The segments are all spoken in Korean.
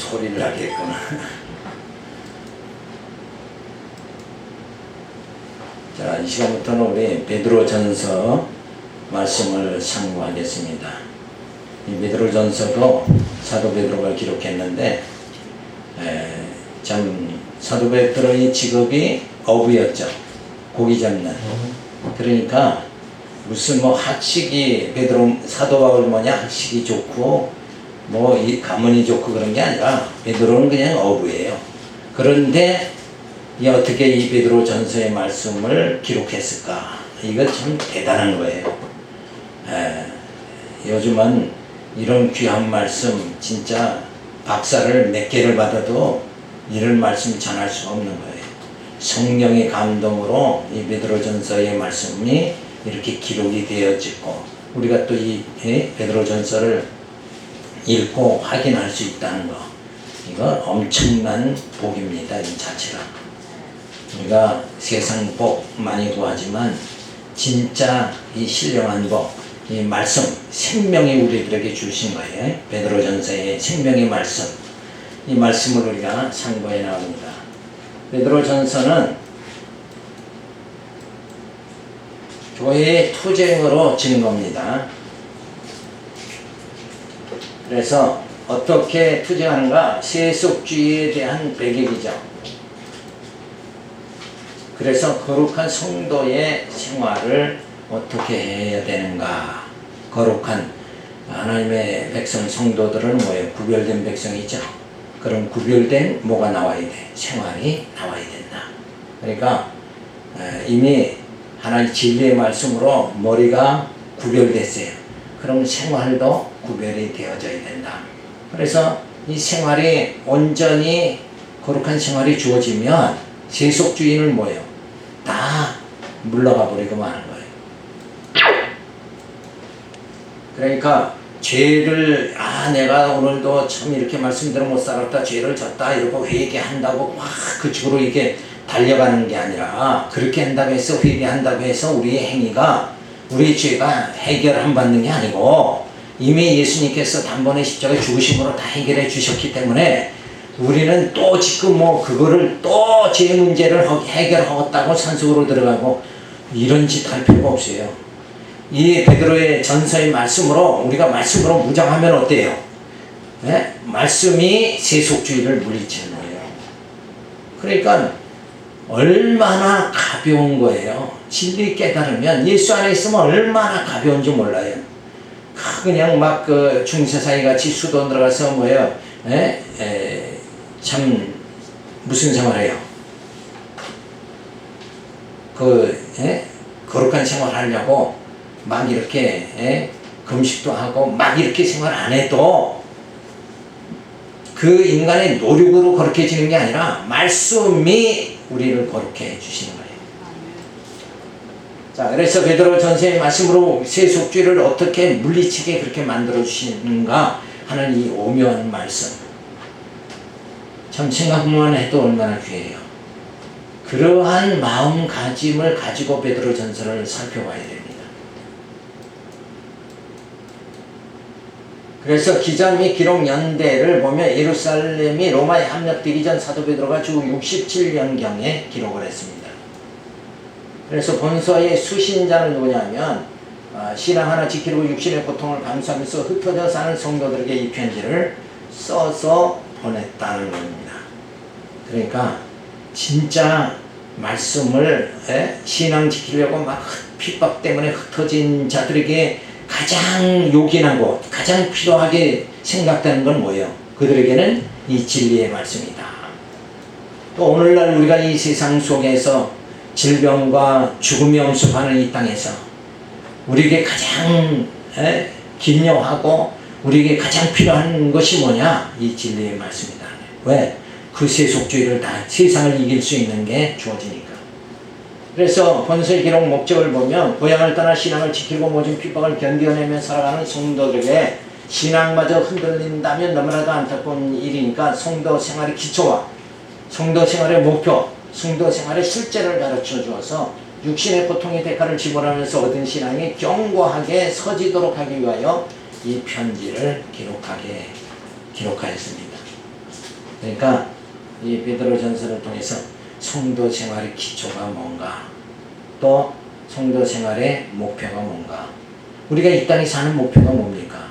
소리를 하겠구나. 자, 이 시간부터는 우리 베드로전서 말씀을 상고하겠습니다. 이 베드로전서도 사도 베드로가 기록했는데 참 사도 베드로의 직업이 어부였죠. 고기 잡는. 그러니까 무슨 뭐 학식이 베드로 사도 바울 뭐냐 학식이 좋고 뭐 이 가문이 좋고 그런 게 아니라 베드로는 그냥 어부예요. 그런데 어떻게 이 베드로 전서의 말씀을 기록했을까? 이거 참 대단한 거예요. 요즘은 이런 귀한 말씀 진짜 박사를 몇 개를 받아도 이런 말씀 전할 수가 없는 거예요. 성령의 감동으로 이 베드로 전서의 말씀이 이렇게 기록이 되어지고 우리가 또 이 베드로 전서를 읽고 확인할 수 있다는 거, 이거 엄청난 복입니다. 이 자체가 우리가 세상 복 많이 구하지만 진짜 이 신령한 복, 이 말씀, 생명이 우리들에게 주신 거예요. 베드로 전서의 생명의 말씀, 이 말씀을 우리가 상고해 나옵니다. 베드로 전서는 교회의 투쟁으로 지는 겁니다. 그래서 어떻게 투쟁하는가? 세속주의에 대한 배격이죠. 그래서 거룩한 성도의 생활을 어떻게 해야 되는가? 거룩한 하나님의 백성 성도들은 뭐예요? 구별된 백성이죠. 그럼 구별된 뭐가 나와야 돼? 생활이 나와야 된다. 그러니까 이미 하나님 진리의 말씀으로 머리가 구별됐어요. 그럼 생활도 구별이 되어져야 된다. 그래서 이 생활이 온전히 거룩한 생활이 주어지면 세속주의는 뭐예요? 다 물러가 버리고 마는 거예요. 그러니까 죄를 내가 오늘도 참 이렇게 말씀대로 못 살았다, 죄를 졌다 이러고 회개한다고 막 그쪽으로 이게 달려가는 게 아니라, 그렇게 한다고 해서 회개한다고 해서 우리의 행위가 우리의 죄가 해결 안 받는 게 아니고 이미 예수님께서 단번에 십자가에 죽으심으로 다 해결해 주셨기 때문에 우리는 또 지금 뭐 그거를 또 제 문제를 해결하겠다고 산속으로 들어가고 이런 짓 할 필요가 없어요. 이 베드로의 전서의 말씀으로 우리가 말씀으로 무장하면 어때요? 네? 말씀이 세속주의를 물리치는 거예요. 그러니까 얼마나 가벼운 거예요. 진리 깨달으면 예수 안에 있으면 얼마나 가벼운지 몰라요. 그냥 막 그 중세사이 같이 수도 들어가서 뭐예요? 참 무슨 생활해요? 거룩한 생활 하려고 막 이렇게 금식도 하고 막 이렇게 생활 안 해도 그 인간의 노력으로 거룩해지는 게 아니라 말씀이 우리를 거룩해 해 주시는 거예요. 자, 그래서 베드로 전서의 말씀으로 세속주의를 어떻게 물리치게 그렇게 만들어 주시는가 하는 이 오묘한 말씀, 참 생각만 해도 얼마나 귀해요. 그러한 마음가짐을 가지고 베드로 전서를 살펴봐야 됩니다. 그래서 기자 및 기록 연대를 보면 예루살렘이 로마에 합력되기 전 사도 베드로가 주 67년경에 기록을 했습니다. 그래서 본서의 수신자는 누구냐면 신앙 하나 지키려고 육신의 고통을 감수하면서 흩어져 사는 성도들에게 이 편지를 써서 보냈다는 겁니다. 그러니까 진짜 말씀을 신앙 지키려고 막 핍박 때문에 흩어진 자들에게 가장 요긴하고 가장 필요하게 생각되는 건 뭐예요? 그들에게는 이 진리의 말씀이다. 또 오늘날 우리가 이 세상 속에서 질병과 죽음이 엄습하는 이 땅에서 우리에게 가장 긴요하고 우리에게 가장 필요한 것이 뭐냐? 이 진리의 말씀이다. 왜? 그 세속주의를 다 세상을 이길 수 있는 게 주어지니까. 그래서 본서의 기록 목적을 보면 고향을 떠나 신앙을 지키고 모진 핍박을 견뎌내며 살아가는 성도들에게 신앙마저 흔들린다면 너무나도 안타까운 일이니까 성도 생활의 기초와 성도 생활의 목표, 성도 생활의 실제를 가르쳐 주어서 육신의 고통의 대가를 지불하면서 얻은 신앙이 견고하게 서지도록 하기 위하여 이 편지를 기록하였습니다. 그러니까 이 베드로전서를 통해서 성도 생활의 기초가 뭔가, 또 성도 생활의 목표가 뭔가, 우리가 이 땅에 사는 목표가 뭡니까?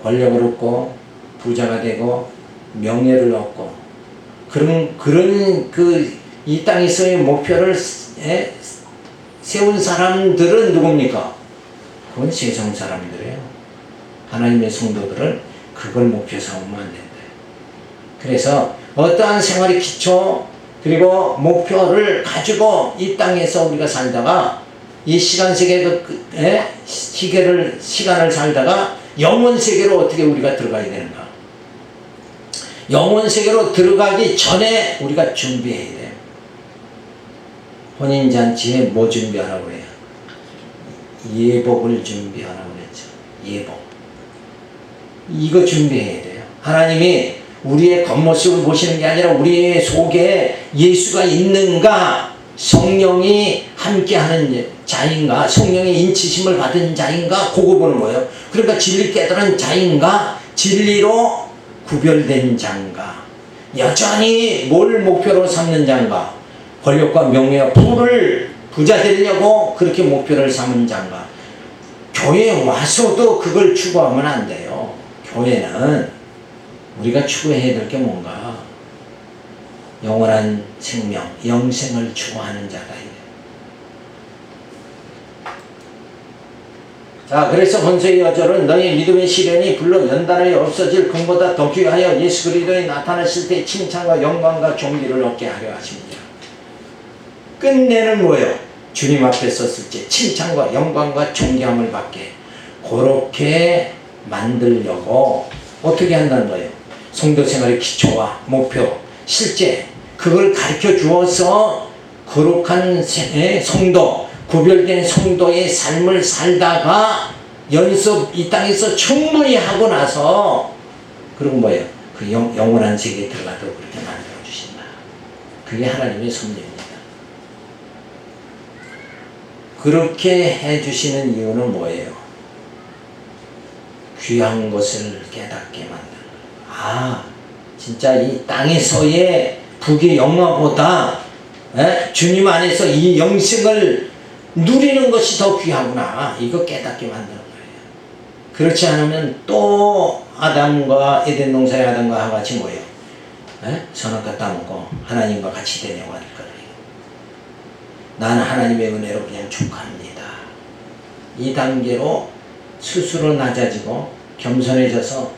권력을 얻고 부자가 되고 명예를 얻고 그런 이 땅에서의 목표를 세운 사람들은 누굽니까? 그건 세상 사람들이에요. 하나님의 성도들은 그걸 목표 삼으면 안 된다. 그래서 어떠한 생활의 기초 그리고 목표를 가지고 이 땅에서 우리가 살다가 이 시간 세계의 시간을 살다가 영원 세계로 어떻게 우리가 들어가야 되는가? 영원 세계로 들어가기 전에 우리가 준비해야 돼요. 혼인잔치에 뭐 준비하라고 그래요? 예복을 준비하라고 그랬죠. 예복. 이거 준비해야 돼요. 하나님이 우리의 겉모습을 보시는 게 아니라 우리 속에 예수가 있는가, 성령이 함께하는 자인가, 성령의 인치심을 받은 자인가, 그거 보는 거예요. 그러니까 진리 깨달은 자인가, 진리로 구별된 자인가, 여전히 뭘 목표로 삼는 자인가, 권력과 명예와 부자 되려고 그렇게 목표를 삼은 자인가. 교회에 와서도 그걸 추구하면 안 돼요. 교회는 우리가 추구해야 될 게 뭔가? 영원한 생명, 영생을 추구하는 자다. 자, 그래서 본서의 여절은 너희 믿음의 시련이 불러 연단하여 없어질 금보다 더 귀하여 예수 그리스도에 나타나실 때 칭찬과 영광과 존귀를 얻게 하려 하십니다. 끝내는 뭐예요? 주님 앞에 섰을 때 칭찬과 영광과 존귀함을 받게 그렇게 만들려고 어떻게 한다는 거예요? 성도 생활의 기초와 목표, 실제 그걸 가르쳐 주어서 거룩한 성도, 구별된 성도의 삶을 살다가 연습 이 땅에서 충분히 하고 나서 그리고 뭐예요? 그 영원한 세계에 들어가도록 그렇게 만들어 주신다. 그게 하나님의 섭리입니다. 그렇게 해주시는 이유는 뭐예요? 귀한 것을 깨닫게 만드는 거예요. 아, 진짜 이 땅에서의 부귀 영화보다 주님 안에서 이 영생을 누리는 것이 더 귀하구나. 이거 깨닫게 만드는 거예요. 그렇지 않으면 또 아담과 에덴 동산의 아담과 하와 같이 뭐예요? 선악과 따먹고 하나님과 같이 되려고 할 거예요. 나는 하나님의 은혜로 그냥 족합니다. 이 단계로 스스로 낮아지고 겸손해져서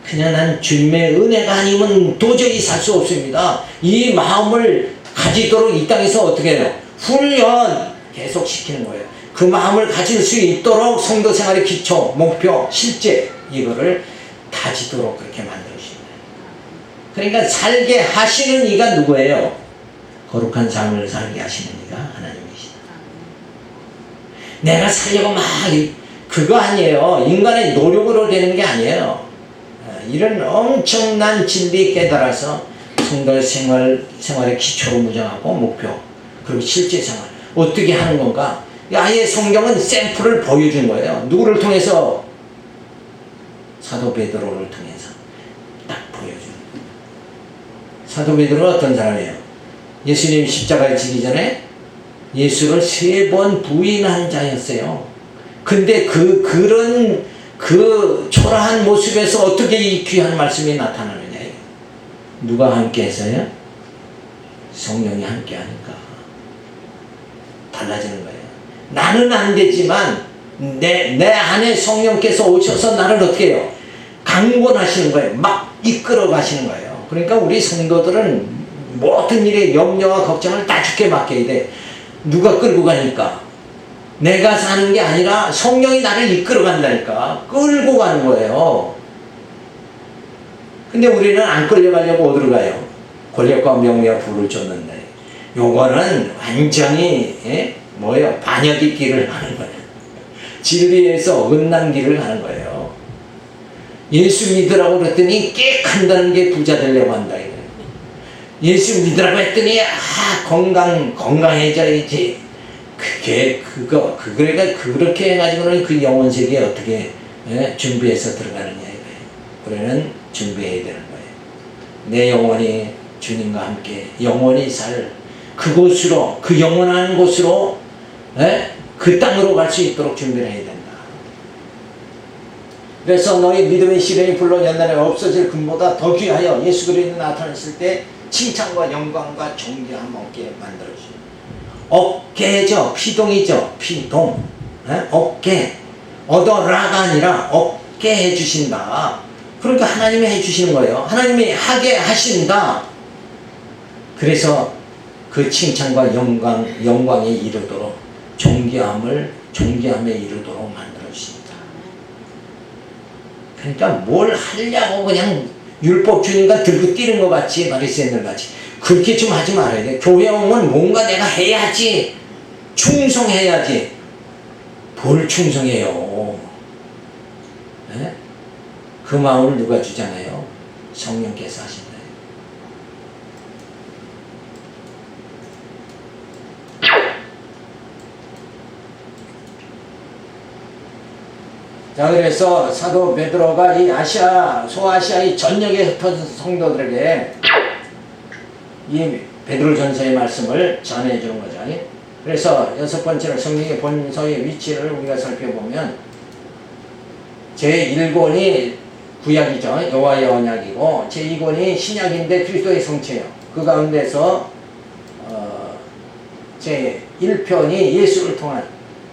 그냥 난 주님의 은혜가 아니면 도저히 살 수 없습니다. 이 마음을 가지도록 이 땅에서 어떻게 해요? 훈련 계속 시키는 거예요. 그 마음을 가질 수 있도록 성도 생활의 기초, 목표, 실제 이거를 다지도록 그렇게 만들어주십니다. 그러니까 살게 하시는 이가 누구예요? 거룩한 삶을 살게 하시는 이가 하나님이시다. 내가 살려고 막 그거 아니에요. 인간의 노력으로 되는 게 아니에요. 이런 엄청난 진리 깨달아서 성도 생활의 기초로 무장하고 목표 그리고 실제 생활 어떻게 하는 건가? 아예 성경은 샘플을 보여준 거예요. 누구를 통해서? 사도 베드로를 통해서 딱 보여준 거예요. 사도 베드로가 어떤 사람이에요? 예수님 십자가에 지기 전에 예수를 3번 부인한 자였어요. 근데 그런 초라한 모습에서 어떻게 이 귀한 말씀이 나타나느냐예요. 누가 함께 해서요? 성령이 함께 하니까 달라지는 거예요. 나는 안 되지만 내 안에 성령께서 오셔서 나를 어떻게 해요? 강권하시는 거예요. 막 이끌어 가시는 거예요. 그러니까 우리 성도들은 모든 일에 염려와 걱정을 다 주께 맡겨야 돼. 누가 끌고 가니까? 내가 사는 게 아니라 성령이 나를 이끌어 간다니까. 끌고 가는 거예요. 근데 우리는 안 끌려가려고 어디로 가요? 권력과 명예와 부를 쫓는다. 요거는 완전히 뭐예요? 반역의 길을 하는 거예요. 진리에서 어긋난 길을 하는 거예요. 예수 믿으라고 그랬더니 꽤 큰다는 게 부자 되려고 한다. 예수 믿으라고 했더니 건강해져야지. 그러니까 그렇게 해가지고는 그 영원 세계에 어떻게 준비해서 들어가느냐 이거예요. 우리는 준비해야 되는 거예요. 내 영혼이 주님과 함께 영원히 살 그곳으로, 그 영원한 곳으로, 그 땅으로 갈 수 있도록 준비를 해야 된다. 그래서 너희 믿음의 시련이 불러 옛날에 없어질 금보다 더 귀하여 예수 그리스도 나타났을 때 칭찬과 영광과 존귀함 얻게 만들어주시고, 얻게죠. 피동이죠. 피동. 얻게. 얻어라가 아니라 얻게 해주신다. 그러니까 하나님이 해주시는 거예요. 하나님이 하게 하신다. 그래서 그 칭찬과 영광에 이르도록 존귀함에 이르도록 만들어주신다. 그러니까 뭘 하려고 그냥 율법 주님과 들고 뛰는 것 같이, 바리새인들 같이 그렇게 좀 하지 말아야 돼. 교회 오면 뭔가 내가 해야지, 충성해야지. 뭘 충성해요? 네? 그 마음을 누가 주잖아요? 성령께서 하신다. 자, 그래서 사도 베드로가 이 소아시아의 전역에 흩어진 성도들에게 이 베드로전서의 말씀을 전해주는 거죠. 그래서 여섯 번째로 성경의 본서의 위치를 우리가 살펴보면 제1권이 구약이죠. 여호와의 언약이고 제2권이 신약인데 그리스도의 성체예요. 그 가운데서 제1편이 예수를 통한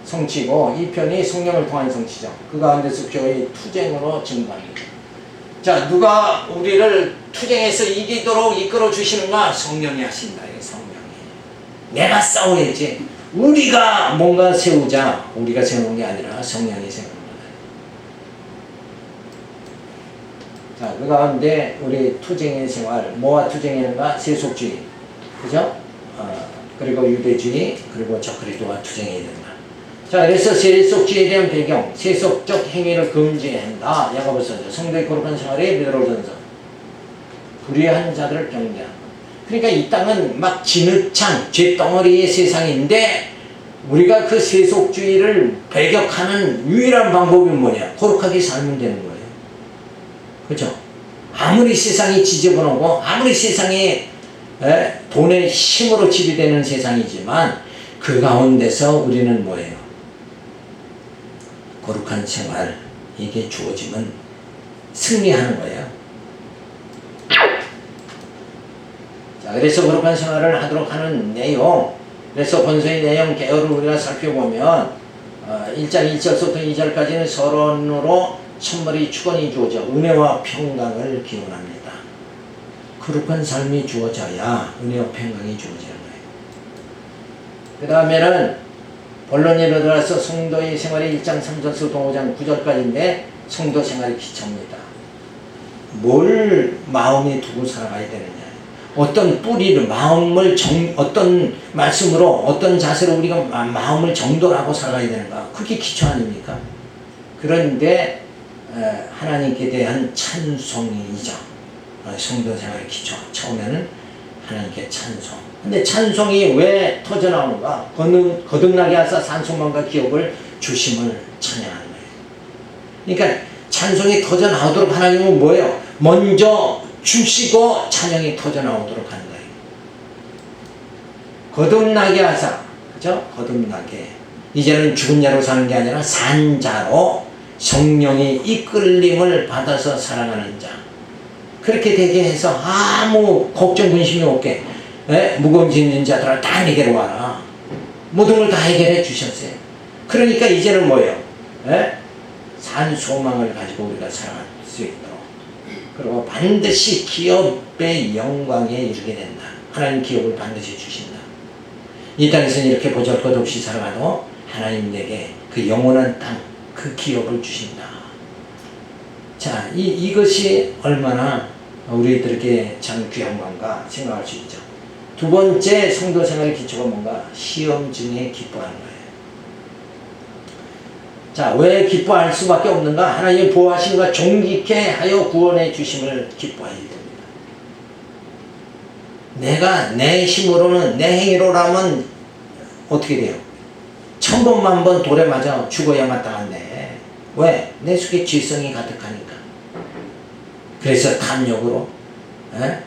성취고 2편이 성령을 통한 성취죠. 그 가운데서 교회의 투쟁으로 증거합니다. 자, 누가 우리를 투쟁해서 이기도록 이끌어 주시는가? 성령이 하신다. 성령이. 내가 싸워야지. 우리가 뭔가 세우자. 우리가 세우는 게 아니라 성령이 세우는 거다. 자, 그 가운데 우리 투쟁의 생활, 뭐와 투쟁하는가? 세속주의. 그죠? 그리고 유대주의, 그리고 저 그리스도와 투쟁해야 된다. 자, 그래서 세속주의에 대한 배경, 세속적 행위를 금지한다. 야고보서 성도의 거룩한 생활에 베드로전서. 불의한 자들을 경계한다. 그러니까 이 땅은 막 진흙창, 죄덩어리의 세상인데 우리가 그 세속주의를 배격하는 유일한 방법이 뭐냐? 거룩하게 살면 되는 거예요. 그렇죠? 아무리 세상이 지저분하고 아무리 세상이 돈의 힘으로 지배되는 세상이지만 그 가운데서 우리는 뭐예요? 거룩한 생활, 이게 주어지면 승리하는 거예요. 자, 그래서 거룩한 생활을 하도록 하는 내용, 그래서 본서의 내용 개요를 우리가 살펴보면 1장 1절부터 2절까지는 서론으로 첫머리 축원이 주어져 은혜와 평강을 기원합니다. 거룩한 삶이 주어져야 은혜와 평강이 주어지는 거예요. 그 다음에는 본론으로 들어가서 성도의 생활의 1장 3절부터 5장 9절까지인데 성도 생활이 기초입니다. 뭘 마음에 두고 살아가야 되느냐, 어떤 뿌리를 어떤 말씀으로 어떤 자세로 우리가 마음을 정돈하고 살아가야 되는가, 그게 기초 아닙니까? 그런데 하나님께 대한 찬송이죠. 성도 생활의 기초. 처음에는 하나님께 찬송. 근데 찬송이 왜 터져나오는가? 거듭나게 하사 산소망과 기업을 주심을 찬양하는 거예요. 그러니까 찬송이 터져나오도록 하나님은 뭐예요? 먼저 주시고 찬양이 터져나오도록 하는 거예요. 거듭나게 하사, 그죠? 거듭나게. 이제는 죽은 자로 사는 게 아니라 산 자로 성령이 이끌림을 받아서 살아가는 자. 그렇게 되게 해서 아무 걱정 근심이 없게, 무거운 짐진 자들아 다 내게로 와라. 모든 걸 다 해결해 주셨어요. 그러니까 이제는 뭐예요? 산 소망을 가지고 우리가 살아갈 수 있도록, 그리고 반드시 기업의 영광에 이르게 된다. 하나님 기업을 반드시 주신다. 이 땅에서는 이렇게 보잘것없이 살아가도 하나님 내게 그 영원한 땅, 그 기업을 주신다. 자, 이것이 얼마나 우리들에게 참 귀한 건가 생각할 수 있죠. 두 번째 성도 생활의 기초가 뭔가? 시험 중에 기뻐하는 거예요. 자, 왜 기뻐할 수밖에 없는가? 하나님 보호하심과 존귀케 하여 구원해 주심을 기뻐해야 됩니다. 내가 내 힘으로는, 내 행위로라면 어떻게 돼요? 1000번 1000번 돌에 맞아 죽어야 마땅한데 왜? 내 속에 죄성이 가득하니까. 그래서 탐욕으로 에?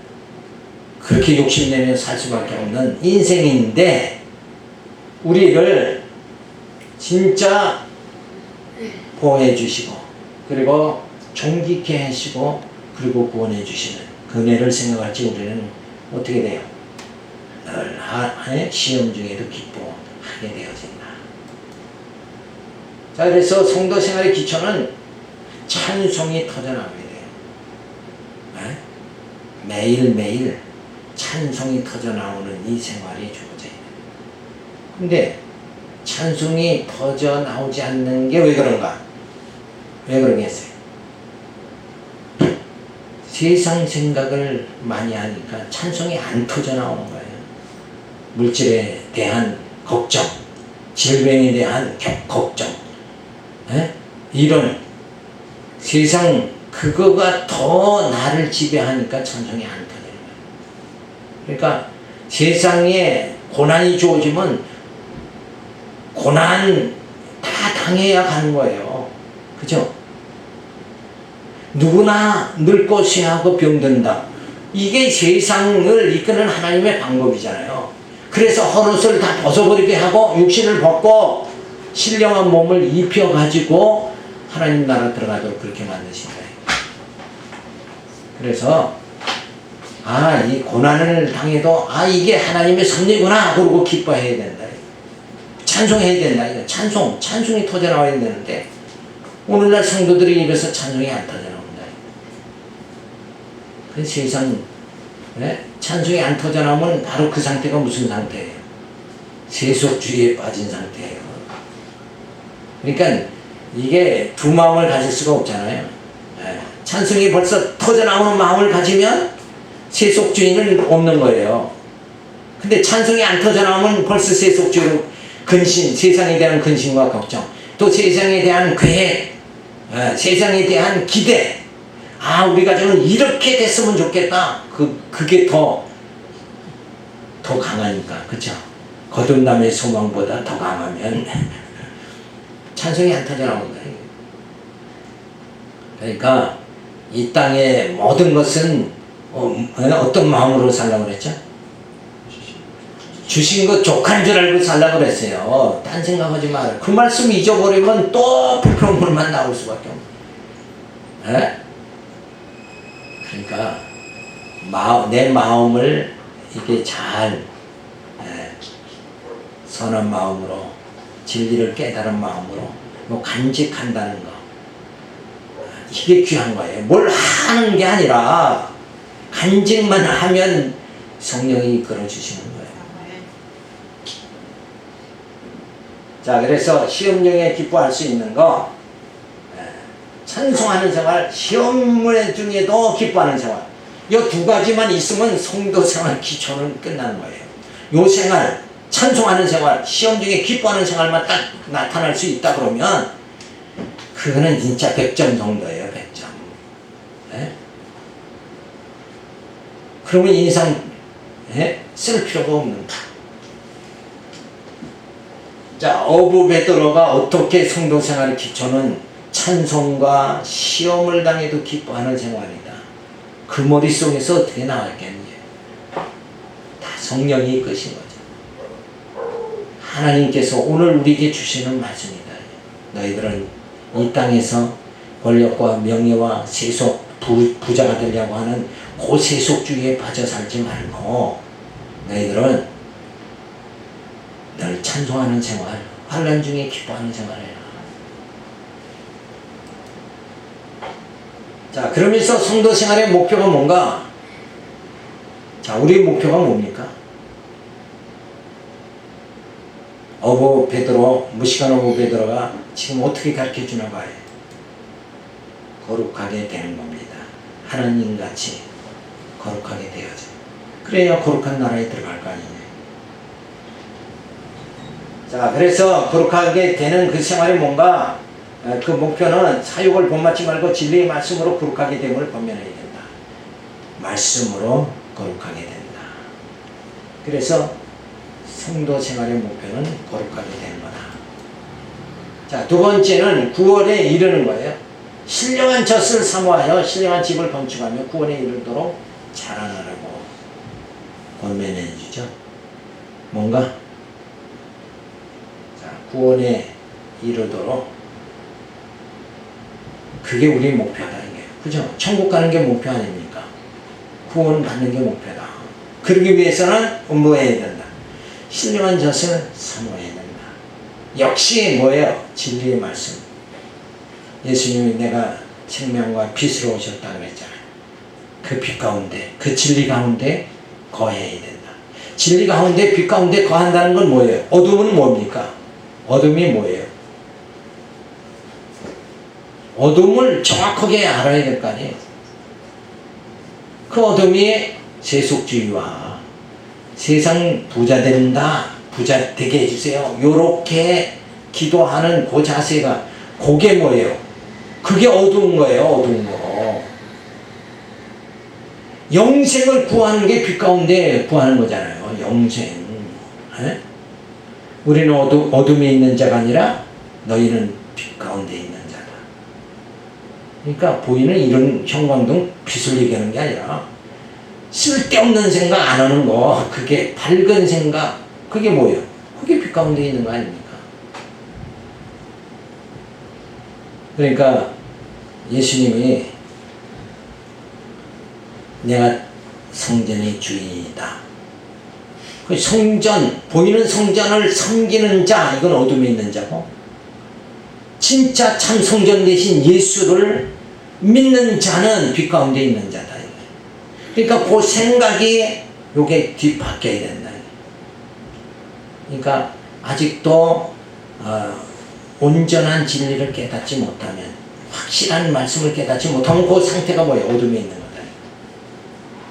그렇게 욕심내며 살 수밖에 없는 인생인데 우리를 진짜 보호해 주시고 그리고 존귀케 하시고 그리고 구원해 주시는 그 은혜를 생각할 때 우리는 어떻게 돼요? 늘 시험 중에도 기뻐하게 되어진다. 자, 그래서 성도 생활의 기초는 찬송이 터져나오게 돼요. 매일매일 찬송이 터져나오는 이 생활이 주어져 있는. 근데 찬송이 터져나오지 않는 게 왜 그런가? 왜 그러겠어요? 세상 생각을 많이 하니까 찬송이 안 터져나오는 거예요. 물질에 대한 걱정, 질병에 대한 걱정, 이런 세상 그거가 더 나를 지배하니까 찬송이 안 터지는 거예요. 그러니까 세상에 고난이 주어지면 고난 다 당해야 가는 거예요. 그죠? 누구나 늙고 쇠하고 병든다. 이게 세상을 이끄는 하나님의 방법이잖아요. 그래서 헛옷을 다 벗어버리게 하고 육신을 벗고 신령한 몸을 입혀가지고 하나님 나라 들어가도록 그렇게 만드신 거예요. 그래서 이 고난을 당해도 이게 하나님의 섭리구나 그러고 기뻐해야 된다. 찬송해야 된다. 찬송이 터져나와야 되는데 오늘날 성도들이 입에서 찬송이 안 터져나온다. 그 세상 찬송이 안 터져나오면 바로 그 상태가 무슨 상태예요? 세속주의에 빠진 상태예요. 그러니까 이게 두 마음을 가질 수가 없잖아요. 찬송이 벌써 터져나오는 마음을 가지면 세속주의는 없는 거예요. 근데 찬송이 안 터져나오면 벌써 세속주의로 근심, 세상에 대한 근심과 걱정, 또 세상에 대한 계획, 세상에 대한 기대, 우리 가정은 이렇게 됐으면 좋겠다. 그게 더 강하니까, 그쵸? 거듭남의 소망보다 더 강하면 찬송이 안 터져나온다. 그러니까 이 땅의 모든 것은 어떤 마음으로 살라고 그랬죠? 주신 거 족한 줄 알고 살라고 그랬어요. 딴 생각하지 마라. 그 말씀 잊어버리면 또 불평물만 나올 수밖에 없는. 그러니까 내 마음을 이게 잘 선한 마음으로 진리를 깨달은 마음으로 간직한다는 거, 이게 귀한 거예요. 뭘 하는 게 아니라 간직만 하면 성령이 이끌어 주시는 거예요. 자, 그래서 시험 중에 기뻐할 수 있는 거, 찬송하는 생활, 시험 중에도 기뻐하는 생활, 이 두 가지만 있으면 성도 생활 기초는 끝나는 거예요. 요 생활, 찬송하는 생활, 시험 중에 기뻐하는 생활만 딱 나타날 수 있다 그러면 그거는 진짜 100점 정도예요. 100점. 그러면 인상 쓸 필요가 없는 거. 자, 어부 베드로가 어떻게 성도 생활의 기초는 찬송과 시험을 당해도 기뻐하는 생활이다. 그 머릿속에서 어떻게 나왔겠니? 다 성령이 이끄신 거죠. 하나님께서 오늘 우리에게 주시는 말씀이다. 너희들은 이 땅에서 권력과 명예와 세속, 부자가 되려고 하는 그 세속주의에 빠져 살지 말고 너희들은 늘 찬송하는 생활, 환난 중에 기뻐하는 생활을 해라. 자, 그러면서 성도 생활의 목표가 뭔가? 자, 우리의 목표가 뭡니까? 어부 베드로, 무식한 어부 베드로가 지금 어떻게 가르쳐 주나 봐요. 거룩하게 되는 겁니다. 하나님같이 거룩하게 되어져. 그래야 거룩한 나라에 들어갈 거 아니냐. 자, 그래서 거룩하게 되는 그 생활이 뭔가? 그 목표는 사욕을 본받지 말고 진리의 말씀으로 거룩하게 됨을 권면해야 된다. 말씀으로 거룩하게 된다. 그래서 성도 생활의 목표는 거룩하게 되는 거다. 자, 두 번째는 구원에 이르는 거예요. 신령한 젖을 사모하여 신령한 집을 건축하며 구원에 이르도록 자라나라고 권면해주죠. 뭔가 자, 구원에 이르도록 그게 우리 목표다 이게. 그죠? 천국 가는 게 목표 아닙니까? 구원 받는 게 목표다. 그러기 위해서는 뭐 해야 된다? 신령한 젖을 사모해야 된다. 역시 뭐예요? 진리의 말씀. 예수님이 내가 생명과 빛으로 오셨다고 그랬잖아요. 그 빛 가운데, 그 진리 가운데 거해야 된다. 진리 가운데, 빛 가운데 거한다는 건 뭐예요? 어둠은 뭡니까? 어둠이 뭐예요? 어둠을 정확하게 알아야 될 거 아니에요. 그 어둠이 세속주의와 세상 부자 된다, 부자 되게 해주세요, 요렇게 기도하는 그 자세가 그게 뭐예요? 그게 어두운 거예요. 어두운 거. 영생을 구하는 게 빛 가운데 구하는 거잖아요. 영생. 에? 우리는 어둠에 있는 자가 아니라 너희는 빛 가운데 있는 자다. 그러니까 보이는 이런 형광등 빛을 얘기하는 게 아니라 쓸데없는 생각 안 하는 거, 그게 밝은 생각, 그게 뭐예요? 그게 빛 가운데 있는 거 아닙니까? 그러니까 예수님이 내가 성전의 주인이다. 그 성전, 보이는 성전을 섬기는 자, 이건 어둠에 있는 자고, 진짜 참 성전 대신 예수를 믿는 자는 빛 가운데 있는 자다. 그러니까 그 생각이 요게 뒤바뀌어야 된다. 그러니까 아직도 온전한 진리를 깨닫지 못하면, 확실한 말씀을 깨닫지 못하면 그 상태가 뭐예요? 어둠에 있는 거다.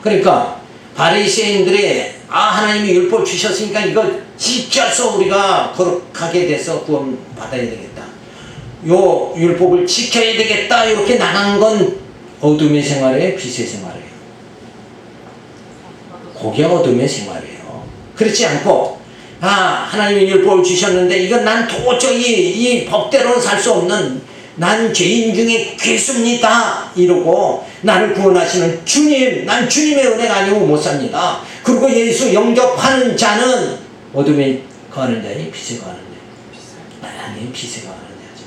그러니까 바리새인들이 하나님이 율법 주셨으니까 이거 지켜서 우리가 거룩하게 돼서 구원 받아야 되겠다, 요 율법을 지켜야 되겠다, 이렇게 나간 건 어둠의 생활이에요? 빛의 생활이에요? 그게 어둠의 생활이에요. 그렇지 않고 하나님이 율법을 주셨는데 이건 난 도저히 이 법대로는 살 수 없는, 난 죄인 중에 괴수입니다 이러고 나를 구원하시는 주님, 난 주님의 은혜가 아니고 못 삽니다. 그리고 예수 영접하는 자는 어둠에 거하는 자니 빛에 거하는 자. 아니, 빛에 거하는 자죠.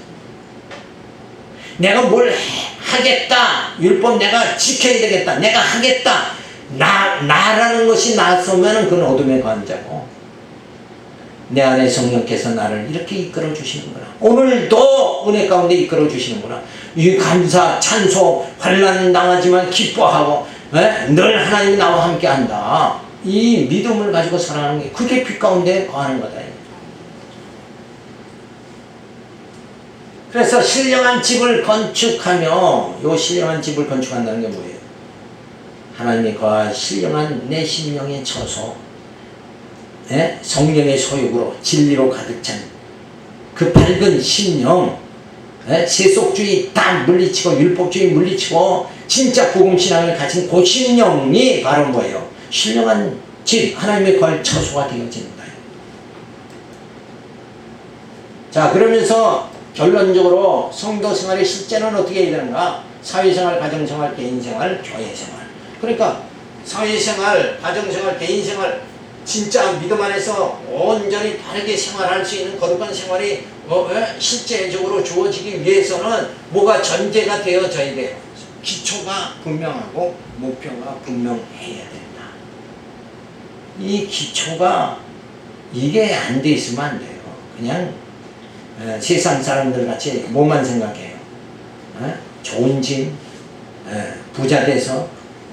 내가 뭘 하겠다, 율법 내가 지켜야 되겠다, 내가 하겠다, 나라는 것이 나서면 그건 어둠에 거한 자고, 내 안에 성령께서 나를 이렇게 이끌어 주시는구나, 오늘도 은혜 가운데 이끌어 주시는구나, 이 감사 찬송, 환난 당하지만 기뻐하고 늘 하나님이 나와 함께 한다, 이 믿음을 가지고 살아가는 게 그게 빛 가운데 거하는 거다. 그래서 신령한 집을 건축하며, 요 신령한 집을 건축한다는 게 뭐예요? 하나님이 거할 신령한 내 심령의 처소, 성령의 소욕으로 진리로 가득 찬 그 밝은 심령, 세속주의 다 물리치고 율법주의 물리치고 진짜 복음신앙을 가진 그 심령이 바로 뭐예요? 신령한 집, 하나님의 거할 처소가 되어진다. 자, 그러면서 결론적으로 성도 생활의 실제는 어떻게 해야 되는가? 사회생활, 가정생활, 개인생활, 교회생활. 그러니까 사회생활, 가정생활, 개인생활, 진짜 믿음 안에서 온전히 바르게 생활할 수 있는 거룩한 생활이 실제적으로 주어지기 위해서는 뭐가 전제가 되어져야 돼요? 기초가 분명하고 목표가 분명해야 된다. 이 기초가 이게 안 돼 있으면 안 돼요. 그냥 세상 사람들 같이 뭐만 생각해요. 좋은 집, 부자 돼서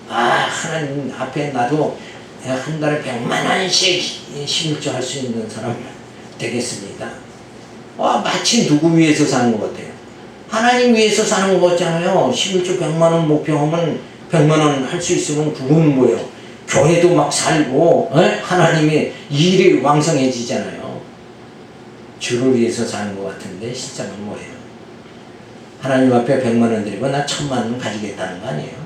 하나님 앞에 나도 한 달에 100만 원씩 심을주 할 수 있는 사람 되겠습니다. 마치 누구 위해서 사는 것 같아요? 하나님 위해서 사는 것 같잖아요. 심을주 100만 원 목표하면 100만 원 할 수 있으면 그건 뭐예요? 교회도 막 살고 하나님의 일이 왕성해지잖아요. 주를 위해서 사는 것 같은데 실상은 뭐예요? 하나님 앞에 100만 원 드리고 나 1000만 원 가지겠다는 거 아니에요?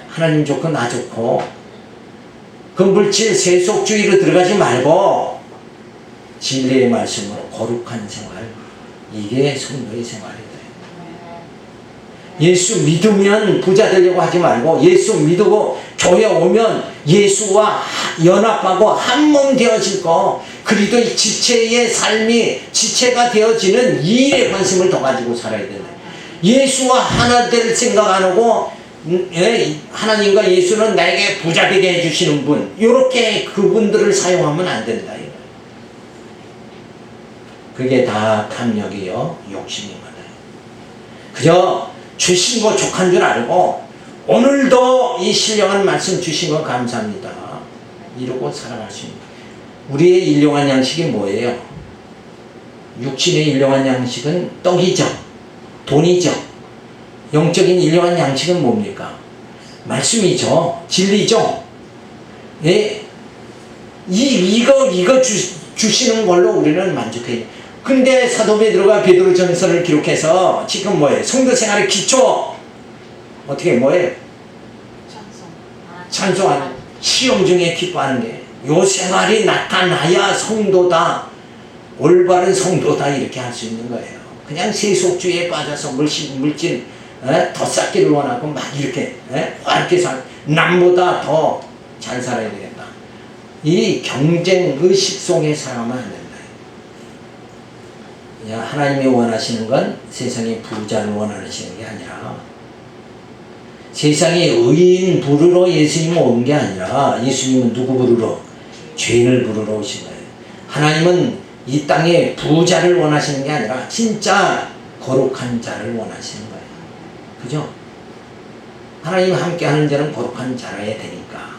하나님 좋고 나 좋고 그 물질 세속주의로 들어가지 말고 진리의 말씀으로 거룩한 생활, 이게 성도의 생활이다. 예수 믿으면 부자 되려고 하지 말고 예수 믿고 교회 오면 예수와 연합하고 한 몸 되어질 거, 그리스도의 지체의 삶이 지체가 되어지는 이 일에 관심을 더 가지고 살아야 된다. 예수와 하나 될 생각 안 하고 하나님과 예수는 나에게 부자 되게 해주시는 분, 이렇게 그분들을 사용하면 안 된다. 그게 다 탐욕이요 욕심인 거다. 그저 주신 거 족한 줄 알고 오늘도 이 신령한 말씀 주신 거 감사합니다 이러고 살아갈 수 있는, 우리의 일용할 양식이 뭐예요? 육신의 일용할 양식은 떡이죠, 돈이죠. 영적인 일용할 양식은 뭡니까? 말씀이죠, 진리죠. 예? 이거 주시는 걸로 우리는 만족해요. 근데 사도 베드로가 베드로전서를 기록해서 지금 뭐예요? 성도 생활의 기초 어떻게 뭐예요? 찬송하는, 시험 중에 기뻐하는 게 요 생활이 나타나야 성도다, 올바른 성도다, 이렇게 할 수 있는 거예요. 그냥 세속주의에 빠져서 물질 더 쌓기를 원하고 막 이렇게 이렇게 남보다 더 잘 살아야 되겠다, 이 경쟁 의식 속에 살아가면 안 된다. 하나님이 원하시는 건 세상의 부자를 원하시는 게 아니라, 세상에 의인 부르러 예수님은 온 게 아니라, 예수님은 누구 부르러? 죄인을 부르러 오신 거예요. 하나님은 이 땅에 부자를 원하시는 게 아니라 진짜 거룩한 자를 원하시는 거예요. 그죠? 하나님 함께 하는 자는 거룩한 자라야 되니까.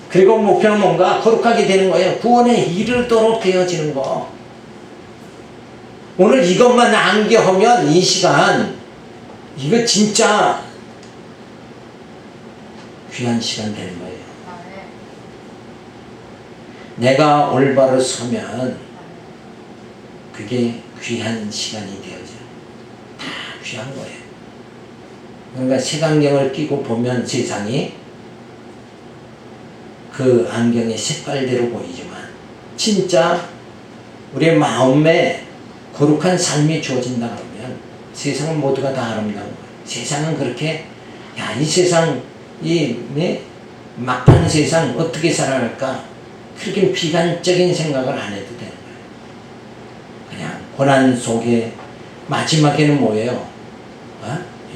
그리고 목표는 뭔가? 거룩하게 되는 거예요. 구원에 이르도록 되어지는 거. 오늘 이것만 암기하면 이 시간, 이거 진짜 귀한 시간 되는 거예요. 내가 올바로 서면 그게 귀한 시간이 되어져요. 다 귀한 거예요. 그러니까 색안경을 끼고 보면 세상이 그 안경의 색깔대로 보이지만 진짜 우리의 마음에 거룩한 삶이 주어진다 그러면 세상은 모두가 다 아름다운 거예요. 세상은 그렇게 이 세상 막판 세상 어떻게 살아갈까, 그렇게 비관적인 생각을 안 해도 되는 거예요. 그냥 고난 속에 마지막에는 뭐예요?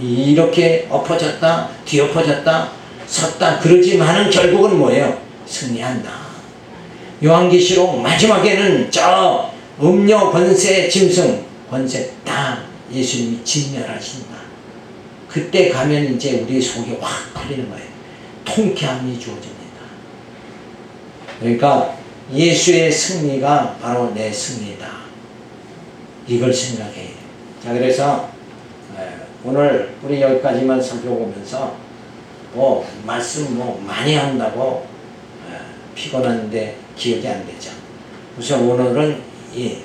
이렇게 엎어졌다 뒤엎어졌다 섰다 그러지만은 결국은 뭐예요? 승리한다. 요한계시록 마지막에는 저 음료 권세 짐승 권세 다 예수님이 진멸하신다. 그때 가면 이제 우리 속이 확 풀리는 거예요. 통쾌함이 주어집니다. 그러니까 예수의 승리가 바로 내 승리다, 이걸 생각해야 돼요. 자, 그래서 오늘 우리 여기까지만 살펴보면서 말씀 많이 한다고 피곤한데 기억이 안 되죠. 우선 오늘은 이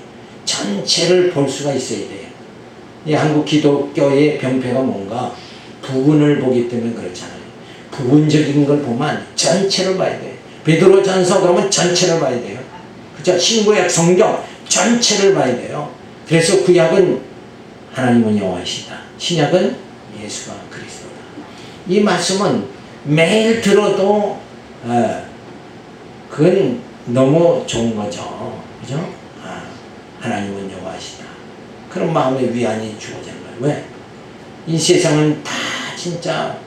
전체를 볼 수가 있어야 돼요. 이 한국 기독교의 병폐가 뭔가 부분을 보기 때문에 그렇잖아요. 부분적인 걸 보면 전체를 봐야 돼요. 베드로전서 그러면 전체를 봐야 돼요. 그죠? 신구약 성경 전체를 봐야 돼요. 그래서 구약은 하나님은 여호와이시다, 신약은 예수가 그리스도다. 이 말씀은 매일 들어도 그건 너무 좋은 거죠. 그죠? 하나님은 여호와이시다. 그런 마음의 위안이 주어지는 거예요. 왜? 이 세상은 다 진짜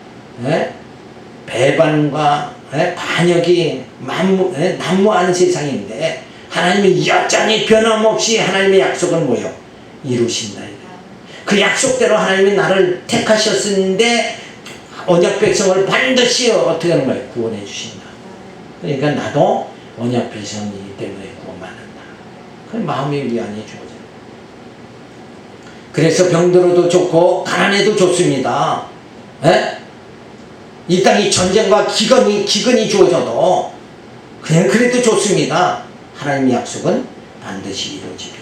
배반과 반역이 난무하는 세상인데 하나님이 여전히 변함없이 하나님의 약속은 뭐요? 이루신다. 그 약속대로 하나님이 나를 택하셨는데 언약 백성을 반드시 어떻게 하는 거예요? 구원해 주신다. 그러니까 나도 언약 백성이기 때문에 구원받는다. 그 마음의 위안이 주어져요. 그래서 병들어도 좋고 가난해도 좋습니다. 이 땅이 전쟁과 기근이 주어져도 그냥 그래도 좋습니다. 하나님의 약속은 반드시 이루어집니다.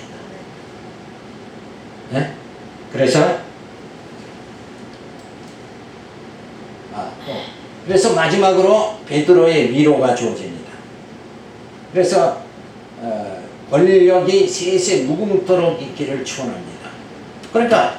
그래서 마지막으로 베드로의 위로가 주어집니다. 그래서 권력이 셋에 묵음토록 있기를 축원합니다. 그러니까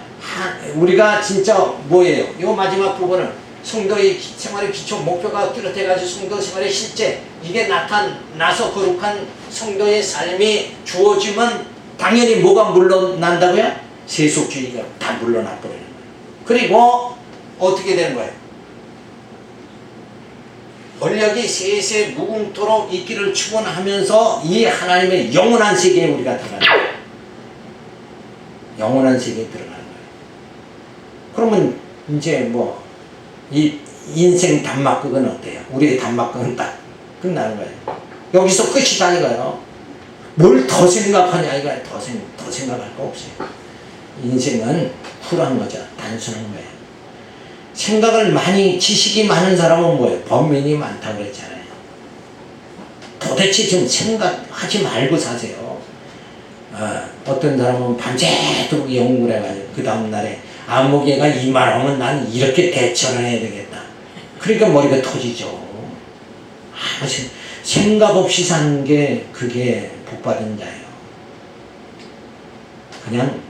우리가 진짜 뭐예요? 이 마지막 부분은 성도의 생활의 기초 목표가 뚜렷해가지고 성도 생활의 실제 이게 나타나서 거룩한 성도의 삶이 주어지면 당연히 뭐가 물러난다고요? 세속주의가 다 물러나 버리는 거예요. 그리고 어떻게 되는 거예요? 권력이 세세 무궁토록 있기를 축원하면서 이 하나님의 영원한 세계에 우리가 들어가는 거예요. 영원한 세계에 들어가는 거예요. 그러면 이제 뭐 이 인생 단막극은 어때요? 우리의 단막극은 딱 끝나는 거예요. 여기서 끝이다 이거예요. 뭘 더 생각하냐 이거예요. 더 생각할 거 없어요. 인생은 쿨한 거죠. 단순한 거예요. 생각을 많이 지식이 많은 사람은 뭐예요? 범민이 많다고 그랬잖아요. 도대체 좀 생각하지 말고 사세요. 어떤 사람은 밤새도록 연구를 해가지고 그 다음날에 암흑개가 이만하면 난 이렇게 대처를 해야 되겠다. 그러니까 머리가 터지죠. 생각 없이 사는 게 그게 복받은 자예요. 그냥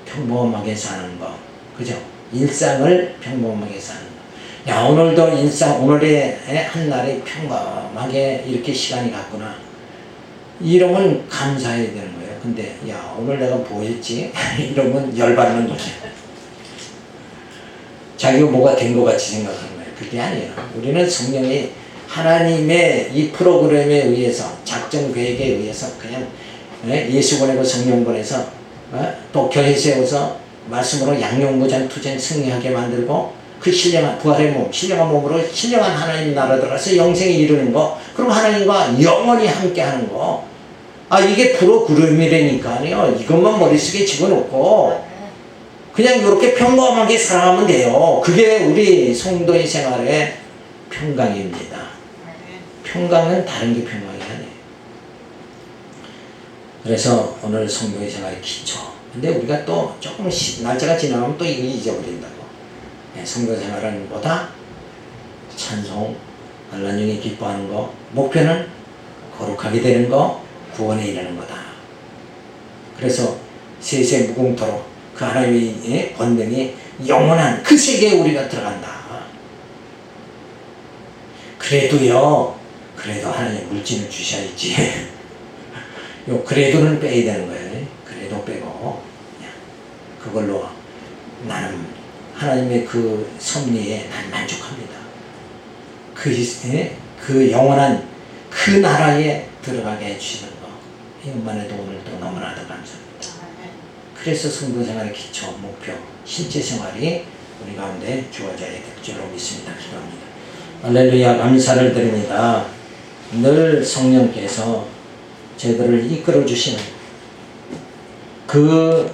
평범하게 사는 거. 그죠? 일상을 평범하게 사는 거. 야, 오늘도 일상, 오늘의 한날이 평범하게 이렇게 시간이 갔구나. 이러면 감사해야 되는 거예요. 근데 야, 오늘 내가 뭐 했지? 이러면 열받는 거죠. 자기가 뭐가 된 것 같이 생각하는 거예요. 그게 아니에요. 우리는 성령이 하나님의 이 프로그램에 의해서 작전 계획에 의해서 그냥 예수 보내고 성령 보내서 또 교회 세워서 말씀으로 양용무장 투쟁 승리하게 만들고 그 신령한 부활의 몸, 신령한 몸으로 신령한 하나님 나라 들어가서 영생에 이르는 거, 그럼 하나님과 영원히 함께 하는 거. 이게 프로그램이라니까요. 이것만 머릿속에 집어넣고 그냥 이렇게 평범하게 살아가면 돼요. 그게 우리 성도의 생활의 평강입니다. 평강은 다른 게 평강이 아니에요. 그래서 오늘 성도의 생활의 기초. 근데 우리가 또 조금 날짜가 지나면 또 이거 잊어버린다고. 성도 생활은 뭐다? 찬송, 알란용이 기뻐하는 거. 목표는 거룩하게 되는 거, 구원에 이르는 거다. 그래서 세세 무궁토록 그 하나님의 권능이 영원한 그 세계에 우리가 들어간다. 그래도 하나님 물질을 주셔야지. 요 그래도는 빼야 되는 거예요. 그래도 빼고 그걸로 나는 하나님의 그 섭리에 난 만족합니다. 그 영원한 그 나라에 들어가게 해주시는 거, 이것만 해도 오늘도 너무나도 감사합니다. 그래서 성도 생활의 기초, 목표, 실제 생활이 우리 가운데 주어져야 될 줄로 믿습니다. 기도합니다. 할렐루야. 감사를 드립니다. 늘 성령께서 저희들을 이끌어 주시는 그